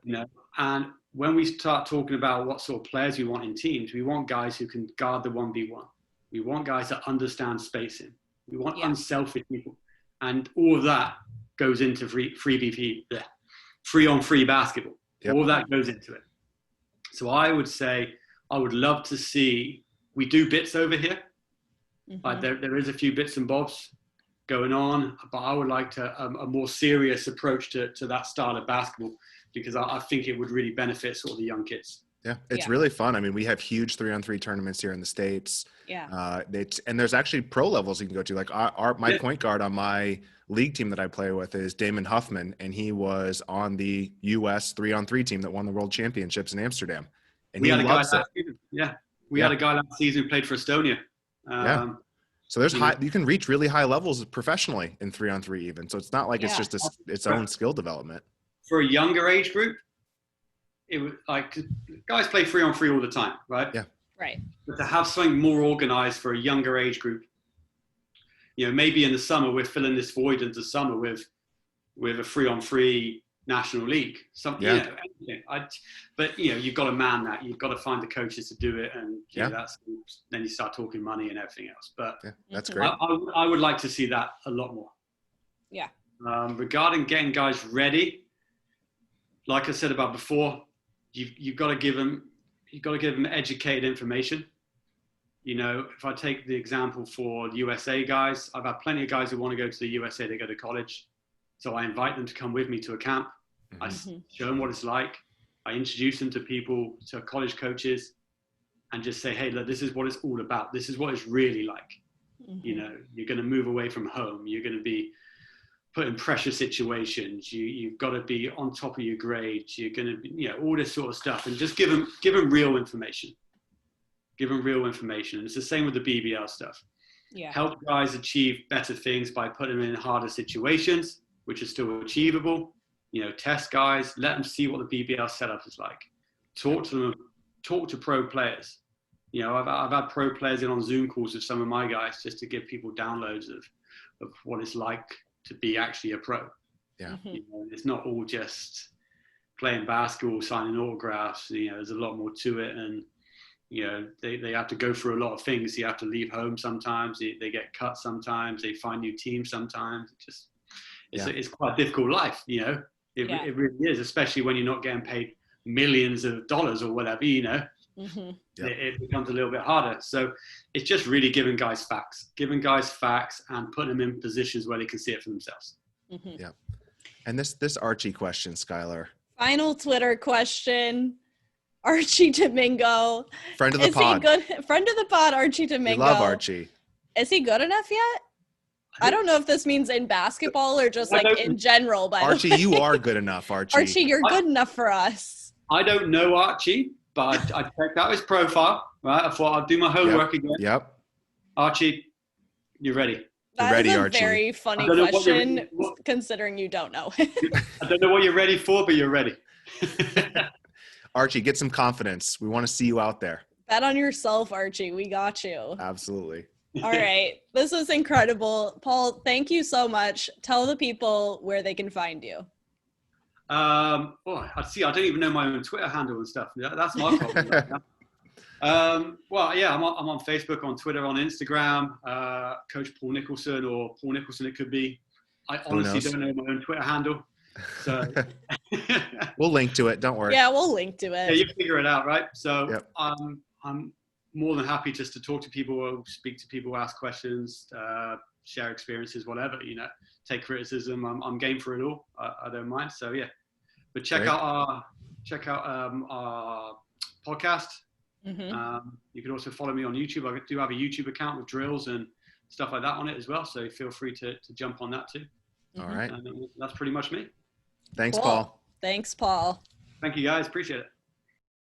And when we start talking about what sort of players we want in teams, we want guys who can guard the 1v1. We want guys that understand spacing. We want unselfish people. And all of that goes into 3-on-3 basketball. Yep. All that goes into it. So I would say I would love to see, we do bits over here. Mm-hmm. Like there is a few bits and bobs going on, but I would like a more serious approach to that style of basketball, because I think it would really benefit sort of the young kids. Yeah, it's really fun. I mean, we have huge 3-on-3 tournaments here in the States. Yeah. And there's actually pro levels you can go to. Like my point guard on my league team that I play with is Damon Huffman, and he was on the U.S. 3-on-3 team that won the World Championships in Amsterdam. And we had a guy last season. Yeah, we had a guy last season who played for Estonia. So there's you can reach really high levels professionally in 3-on-3 even. So it's not like it's just its own skill development. For a younger age group, it was like guys play 3-on-3 all the time, right? Yeah. Right. But to have something more organized for a younger age group, maybe in the summer we're filling this void into summer with a 3-on-3 national league. Anything. But you've got to man that. You've got to find the coaches to do it, and then you start talking money and everything else. But that's great. I would like to see that a lot more. Yeah. Regarding getting guys ready, like I said about before, you've got to give them educated information. If I take the example for the USA guys, I've had plenty of guys who want to go to the USA to go to college. So I invite them to come with me to a camp. I show them what it's like. I introduce them to people, to college coaches, and just say, hey, look, this is what it's all about. This is what it's really like. You're going to move away from home. You're going to be put in pressure situations. You've got to be on top of your grades. You're going to be, all this sort of stuff, and just give them real information. Give them real information. And it's the same with the BBL stuff. Yeah. Help guys achieve better things by putting them in harder situations, which is still achievable. Test guys, let them see what the BBL setup is like. Talk to them, talk to pro players. I've had pro players in on Zoom calls with some of my guys just to give people downloads of what it's like to be actually a pro. Yeah. It's not all just playing basketball, signing autographs. There's a lot more to it, and they have to go through a lot of things. You have to leave home sometimes. They get cut sometimes. They find new teams sometimes. It's quite a difficult life. It really is, especially when you're not getting paid millions of dollars or whatever. It becomes a little bit harder. So it's just really giving guys facts and putting them in positions where they can see it for themselves. Yeah. And this Archie question, Skylar. Final Twitter question. Archie Domingo. Friend of the pod. Friend of the pod, Archie Domingo. We love Archie. Is he good enough yet? I don't know if this means in basketball or just like in general. But Archie, you are good enough, Archie. Archie, you're good enough for us. I don't know Archie, but I checked out his profile. Right, I thought I'd do my homework again. Yep. Archie, you're ready. That is a very funny question, considering you don't know. I don't know what you're ready for, but you're ready. Archie, get some confidence. We want to see you out there. Bet on yourself, Archie. We got you. Absolutely. All right. This was incredible. Paul, thank you so much. Tell the people where they can find you. I see. I don't even know my own Twitter handle and stuff. That's my problem right now. I'm on Facebook, on Twitter, on Instagram. Coach Paul Nicholson, or Paul Nicholson it could be. I honestly don't know my own Twitter handle. So we'll link to it. Don't worry. Yeah, we'll link to it. Yeah, you figure it out, right? So I'm more than happy just to talk to people, speak to people, ask questions, share experiences, whatever, take criticism. I'm game for it all. I don't mind. So yeah, but check out our podcast. You can also follow me on YouTube. I do have a YouTube account with drills and stuff like that on it as well. So feel free to jump on that too. All right. And that's pretty much me. Thanks, Paul. Thanks, Paul. Thank you guys. Appreciate it.